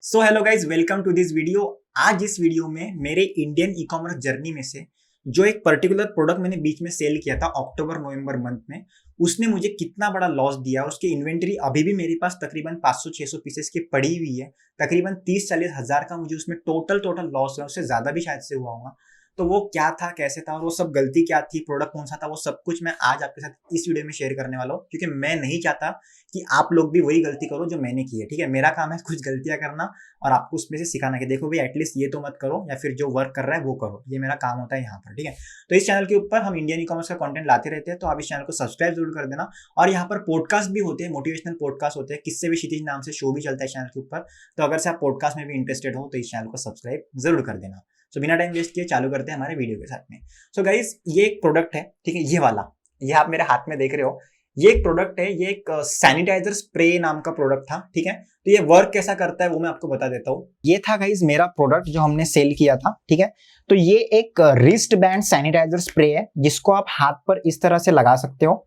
So hello guys, welcome to this video. आज इस video में मेरे इंडियन ई कॉमर्स जर्नी में से जो एक पर्टिकुलर प्रोडक्ट मैंने बीच में सेल किया था अक्टूबर नवंबर मंथ में, उसने मुझे कितना बड़ा लॉस दिया और उसकी इन्वेंटरी अभी भी मेरे पास तकरीबन 500-600 पीसेस की पड़ी हुई है। तकरीबन 30-40 हज़ार का मुझे उसमें टोटल लॉस है, उससे ज़्यादा भी शायद से हुआ होगा। तो वो क्या था, कैसे था और वो सब गलती क्या थी, प्रोडक्ट कौन सा था, वो सब कुछ मैं आज आपके साथ इस वीडियो में शेयर करने वाला हूँ, क्योंकि मैं नहीं चाहता कि आप लोग भी वही गलती करो जो मैंने की है। ठीक है, मेरा काम है कुछ गलतियां करना और आपको उसमें से सिखाना कि देखो भाई एटलीस्ट ये तो मत करो, या फिर जो वर्क कर रहा है वो करो। ये मेरा काम होता है यहाँ पर। ठीक है, तो इस चैनल के ऊपर हम इंडियन ई कॉमर्स का कंटेंट लाते रहते हैं, तो आप इस चैनल को सब्सक्राइब जरूर कर देना। और यहाँ पर पॉडकास्ट भी होते हैं, मोटिवेशनल पॉडकास्ट होते हैं, किससे भी क्षितिज नाम से शो भी चलता है चैनल के ऊपर। तो अगर से आप पॉडकास्ट में भी इंटरेस्टेड हो तो इस चैनल को सब्सक्राइब जरूर कर देना। सो बिना टाइम वेस्ट किए चालू करते हैं हमारे वीडियो के साथ में। सो गाइज, ये एक प्रोडक्ट है, ठीक है, ये वाला, ये आप मेरे हाथ में देख रहे हो, ये एक प्रोडक्ट है। ये एक सैनिटाइजर स्प्रे नाम का प्रोडक्ट था। ठीक है, तो ये वर्क कैसा करता है वो मैं आपको बता देता हूँ। ये था गाइज मेरा प्रोडक्ट जो हमने सेल किया था। ठीक है, तो ये एक रिस्ट बैंड सैनिटाइजर स्प्रे है जिसको आप हाथ पर इस तरह से लगा सकते हो।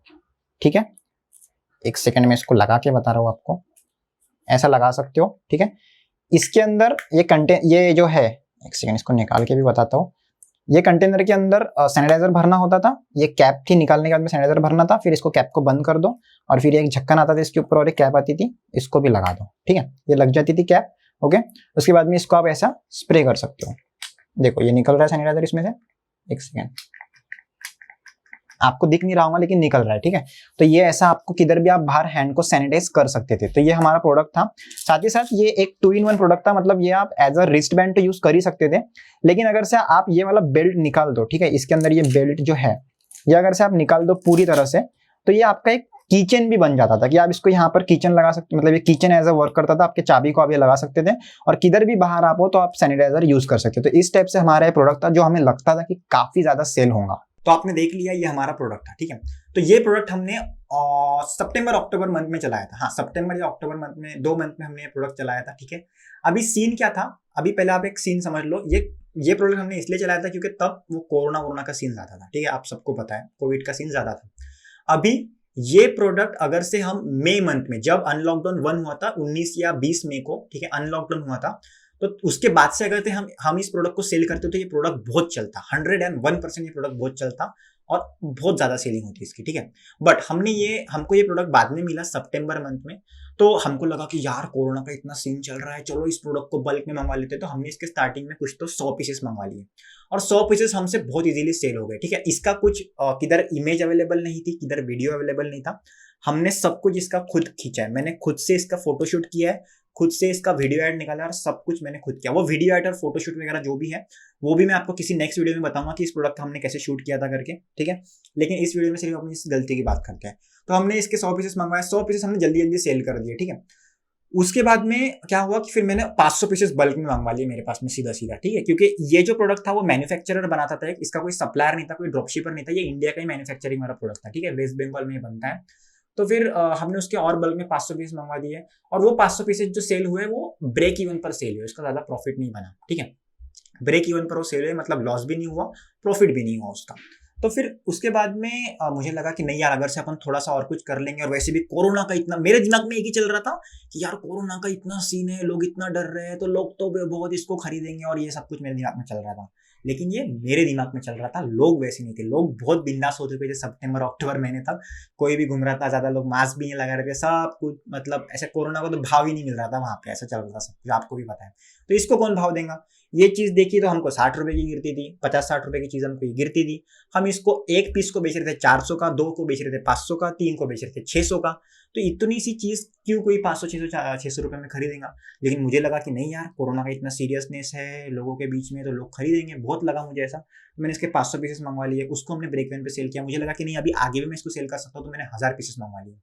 ठीक है, एक सेकंड में इसको लगा के बता रहा हूँ आपको, ऐसा लगा सकते हो। ठीक है, इसके अंदर ये जो है, एक सेकंड इसको निकाल के भी बताता हूँ। ये कंटेनर के अंदर सैनिटाइजर भरना होता था, ये कैप थी, निकालने के बाद में सैनिटाइजर भरना था, फिर इसको कैप को बंद कर दो और फिर एक ढक्कन आता था इसके ऊपर और एक कैप आती थी, इसको भी लगा दो। ठीक है, ये लग जाती थी कैप। ओके, उसके बाद में इसको आप ऐसा स्प्रे कर सकते हो। देखो ये निकल रहा है सैनिटाइजर इसमें से, एक सेकेंड, आपको दिख नहीं रहा होगा लेकिन निकल रहा है। ठीक है, तो ये ऐसा आपको किधर भी आप बाहर हैंड को सैनिटाइज कर सकते थे। तो ये हमारा प्रोडक्ट था। साथ ही साथ ये एक 2-in-1 प्रोडक्ट था, मतलब ये आप एज अ रिस्ट बैंड तो यूज कर ही सकते थे, लेकिन अगर से आप ये वाला बेल्ट निकाल दो, ठीक है, इसके अंदर ये बेल्ट जो है, ये अगर से आप निकाल दो पूरी तरह से, तो ये आपका एक किचन भी बन जाता था कि आप इसको यहाँ पर किचन लगा सकते, मतलब ये किचन एज अ वर्क करता था। आपके चाबी को आप ये लगा सकते थे और किधर भी बाहर आप हो तो आप सैनिटाइजर यूज कर सकते थे। तो इस टाइप से हमारा ये प्रोडक्ट था जो हमें लगता था कि काफी ज्यादा सेल होगा। तो आपने देख लिया, ये हमारा प्रोडक्ट था। ठीक है, तो ये प्रोडक्ट हमने सितंबर अक्टूबर मंथ में चलाया था। हाँ, सितंबर या अक्टूबर मंथ में, 2 मंथ में हमने ये प्रोडक्ट चलाया था। ठीक है, अभी सीन क्या था, अभी पहले आप एक सीन समझ लो। ये प्रोडक्ट हमने इसलिए चलाया था क्योंकि तब वो कोरोना का सीन ज्यादा था। ठीक है, आप सबको पता है कोविड का सीन ज्यादा था। अभी ये प्रोडक्ट अगर से हम मई मंथ में, जब अनलॉकडाउन 1 हुआ था 19 या 20 मई को, ठीक है, अनलॉकडाउन हुआ था, तो उसके बाद से अगर हम इस प्रोडक्ट को सेल करते तो ये प्रोडक्ट बहुत चलता, 101% ये प्रोडक्ट बहुत चलता और बहुत ज्यादा सेलिंग होती इसकी। ठीक है, बट हमको ये प्रोडक्ट बाद में मिला सितंबर मंथ में। तो हमको लगा कि यार कोरोना का इतना सीन चल रहा है, चलो इस प्रोडक्ट को बल्क में मंगवा लेते। तो हमने इसके स्टार्टिंग में कुछ तो 100 पीसेस मंगवा लिए और 100 पीसेस हमसे बहुत इजीली सेल हो गए। ठीक है, इसका कुछ किधर इमेज अवेलेबल नहीं थी, किधर वीडियो अवेलेबल नहीं था। हमने सब कुछ इसका खुद खींचा है, मैंने खुद से इसका फोटोशूट किया है, खुद से इसका वीडियो एड निकाला और सब कुछ मैंने खुद किया। वो वीडियो एड और फोटोशूट वगैरह जो भी है वो भी मैं आपको किसी नेक्स्ट वीडियो में बताऊंगा कि इस प्रोडक्ट हमने कैसे शूट किया था करके। ठीक है, लेकिन इस वीडियो में सिर्फ अपनी इस गलती की बात करते हैं। तो हमने इसके 100 पीसेस मंगवाए, 100 पीसेस हमने जल्दी जल्दी सेल कर दिए। ठीक है, उसके बाद में क्या हुआ कि फिर मैंने 500 पीसेस बल्क में मंगवा लिए मेरे पास में सीधा सीधा। ठीक है, क्योंकि ये जो प्रोडक्ट था वो मैन्युफैक्चरर बनाता था, इसका कोई सप्लायर नहीं था, कोई ड्रॉपशिपर नहीं था, ये इंडिया का ही मैन्युफैक्चरिंग वाला प्रोडक्ट था। ठीक है, वेस्ट बंगाल में बनता है। तो फिर हमने उसके और बल्क में 500 पीस मंगवा दिए और वो 500 पीसेज जो सेल हुए वो ब्रेक इवन पर सेल हुए, उसका ज्यादा प्रॉफिट नहीं बना। ठीक है, ब्रेक इवन पर वो सेल हुए, मतलब लॉस भी नहीं हुआ, प्रॉफिट भी नहीं हुआ उसका। तो फिर उसके बाद में मुझे लगा कि नहीं यार, अगर से अपन थोड़ा सा और कुछ कर लेंगे, और वैसे भी कोरोना का इतना मेरे दिमाग में एक ही चल रहा था कि यार कोरोना का इतना सीन है, लोग इतना डर रहे हैं, तो लोग तो बहुत इसको खरीदेंगे, और ये सब कुछ मेरे दिमाग में चल रहा था। लेकिन ये मेरे दिमाग में चल रहा था, लोग वैसे नहीं थे, लोग बहुत बिंदास हो चुके थे सितंबर अक्टूबर महीने तक। कोई भी घूम रहा था, ज्यादा लोग मास्क भी नहीं लगा रहे थे, सब कुछ, मतलब ऐसे कोरोना को तो भाव ही नहीं मिल रहा था वहां पे, ऐसा चल रहा था सब कुछ, आपको भी पता है। तो इसको कौन भाव देगा। ये चीज देखी तो हमको 60 रुपए की गिरती थी, 50-60 रुपए की चीज हमको गिरती थी। हम इसको एक पीस को बेच रहे थे 400 का, 2 को बेच रहे थे 500 का, 3 को बेच रहे थे 600 का। तो इतनी सी चीज क्यों कोई 500-600 रुपए में खरीदेगा। लेकिन मुझे लगा कि नहीं यार, कोरोना का इतना सीरियसनेस है लोगों के बीच में, तो लोग खरीदेंगे, बहुत लगा मुझे ऐसा। तो मैंने इसके 500 पीसेस मंगवा लिए, उसको हमने ब्रेक इवन पे सेल किया। मुझे लगा कि नहीं अभी आगे भी मैं इसको सेल कर सकता हूँ, तो मैंने 1000 पीसेस मंगवा लिए।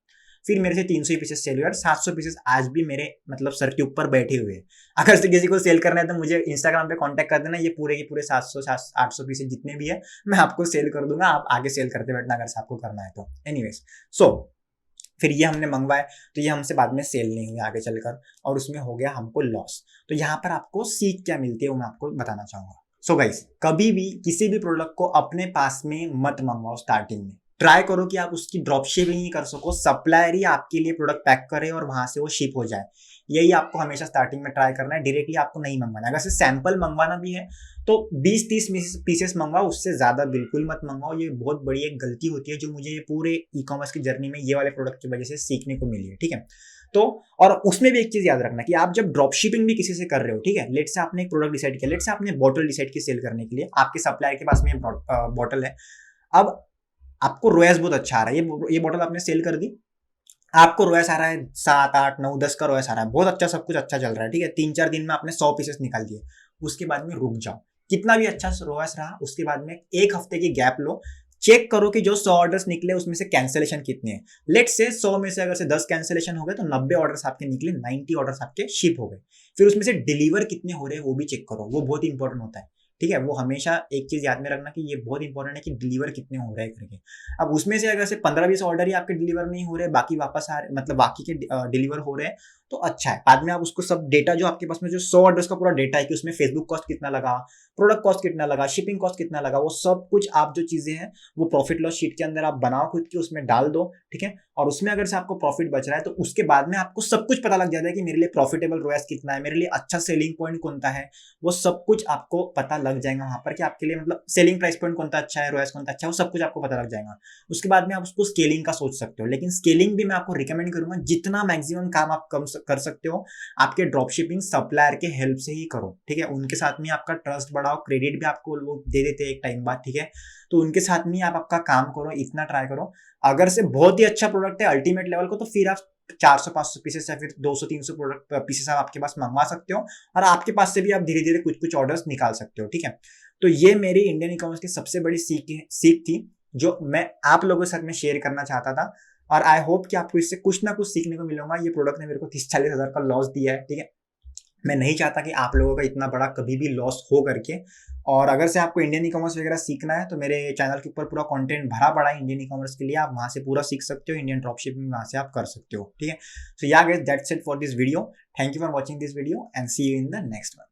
फिर मेरे से 300 ही पीसेस सेल हुए और 700 पीसेस आज भी मेरे मतलब सर के ऊपर बैठे हुए हैं। अगर से किसी को सेल करना है तो मुझे इंस्टाग्राम पे कांटेक्ट कर देना, ये पूरे के पूरे 700-800 पीसेस जितने भी है मैं आपको सेल कर दूंगा, आप आगे सेल करते बैठना अगर से आपको करना है तो। एनीवेज, सो फिर ये हमने मंगवाए, तो ये हमसे बाद में सेल नहीं हुई आगे चलकर, और उसमें हो गया हमको लॉस। तो यहाँ पर आपको सीख क्या मिलती है वो मैं आपको बताना चाहूंगा। सो गाइस, कभी भी किसी भी प्रोडक्ट को अपने पास में मत मंगवाओ। स्टार्टिंग में ट्राई करो कि आप उसकी ड्रॉप शिपिंग ही कर सको, सप्लायर ही आपके लिए प्रोडक्ट पैक करे और वहां से वो शिप हो जाए। यही आपको हमेशा स्टार्टिंग में ट्राई करना है, डायरेक्टली आपको नहीं मंगवाना। अगर से सैंपल मंगवाना भी है तो 20-30 पीसेस मंगवाओ, उससे ज्यादा बिल्कुल मत मंगवाओ। ये बहुत बड़ी एक गलती होती है जो मुझे ये पूरे ई कॉमर्स की जर्नी में ये वाले प्रोडक्ट की वजह से सीखने को मिली है, ठीक है। तो और उसमें भी एक चीज याद रखना कि आप जब ड्रॉप शिपिंग भी किसी से कर रहे हो, ठीक है, लेट से आपने एक प्रोडक्ट डिसाइड किया, लेट से आपने बॉटल डिसाइड की सेल करने के लिए, आपके सप्लायर के पास में बॉटल है, अब आपको रोएस बहुत अच्छा आ रहा है, ये बॉटल आपने सेल कर दी, आपको रोएस आ रहा है 7, 8, 9, 10 का रोएस आ रहा है, बहुत अच्छा, सब कुछ अच्छा चल रहा है, ठीक है, 3-4 दिन में आपने 100 पीसेस निकाल दिए, उसके बाद में रुक जाओ, कितना भी अच्छा रोएस रहा, उसके बाद में एक हफ्ते की गैप लो, चेक करो कि जो 100 ऑर्डर्स निकले उसमें से कैंसिलेशन कितने हैं। लेट से 100 में से अगर से 10 कैंसिलेशन हो गए तो 90 ऑर्डर्स आपके निकले, 90 ऑर्डर्स आपके शिप हो गए। फिर उसमें से डिलीवर कितने हो रहे हैं वो भी चेक करो, वो बहुत इंपॉर्टेंट होता है, ठीक है। वो हमेशा एक चीज याद में रखना कि ये बहुत इंपॉर्टेंट है कि डिलीवर कितने हो रहे हैं करके। अब उसमें से अगर से 15-20 ऑर्डर ही आपके डिलीवर नहीं हो रहे, बाकी वापस आ रहे, मतलब बाकी के डिलीवर हो रहे हैं, तो अच्छा है। बाद में आप उसको सब डेटा जो आपके पास में जो 100 ऑर्डर्स का पूरा डेटा है कि उसमें फेसबुक कॉस्ट कितना लगा, प्रोडक्ट कॉस्ट कितना लगा, शिपिंग कॉस्ट कितना लगा, वो सब कुछ आप जो चीजें हैं वो प्रॉफिट लॉस शीट के अंदर आप बनाओ खुद की, उसमें डाल दो, ठीक है। और उसमें अगर से आपको प्रॉफिट बच रहा है तो उसके बाद में आपको सब कुछ पता लग जाता है कि मेरे लिए प्रॉफिटेबल रोएस कितना है, मेरे लिए अच्छा सेलिंग पॉइंट कौन सा है, वो सब कुछ आपको पता लग जाएगा वहां पर कि आपके लिए मतलब सेलिंग प्राइस पॉइंट कौन सा अच्छा है, रोएस कौन सा अच्छा है, वो सब कुछ आपको पता लग जाएगा। उसके बाद में आप उसको स्केलिंग का सोच सकते हो, लेकिन स्केलिंग भी मैं आपको रिकमेंड करूंगा जितना मैक्सिमम काम आप कम कर सकते हो आपके ड्रॉपशिपिंग सप्लायर के हेल्प से ही करो, ठीक है। उनके साथ में आपका ट्रस्ट बढ़ाओ, क्रेडिट भी आपको लोग दे देते हैं एक टाइम बाद, ठीक है। तो उनके साथ में आप आपका काम करो, इतना ट्राई करो। अगर से बहुत ही अच्छा प्रोडक्ट है अल्टीमेट लेवल को, तो फिर आप 400-500 पीसेस या फिर 200-300 प्रोडक्ट पीसेस आप आपके पास मंगवा सकते हो, और आपके पास से भी आप धीरे धीरे कुछ कुछ ऑर्डर्स निकाल सकते हो, ठीक है। तो ये मेरी इंडियन ई कॉमर्स की सबसे बड़ी सीख थी जो मैं आप लोगों के साथ में शेयर करना चाहता था, और आई होप कि आपको इससे कुछ ना कुछ सीखने को मिलेगा। ये प्रोडक्ट ने मेरे को 30-40 हज़ार का लॉस दिया है, ठीक है। मैं नहीं चाहता कि आप लोगों का इतना बड़ा कभी भी लॉस हो करके। और अगर से आपको इंडियन ई कॉमर्स वगैरह सीखना है तो मेरे चैनल के ऊपर पूरा कंटेंट भरा पड़ा है इंडियन ई कॉमर्स के लिए, आप वहां से पूरा सीख सकते हो, इंडियन ड्रॉपशिपिंग वहां से आप कर सकते हो, ठीक है। So yeah guys, that's it for this video. Thank you for watching this video and see you in the next one.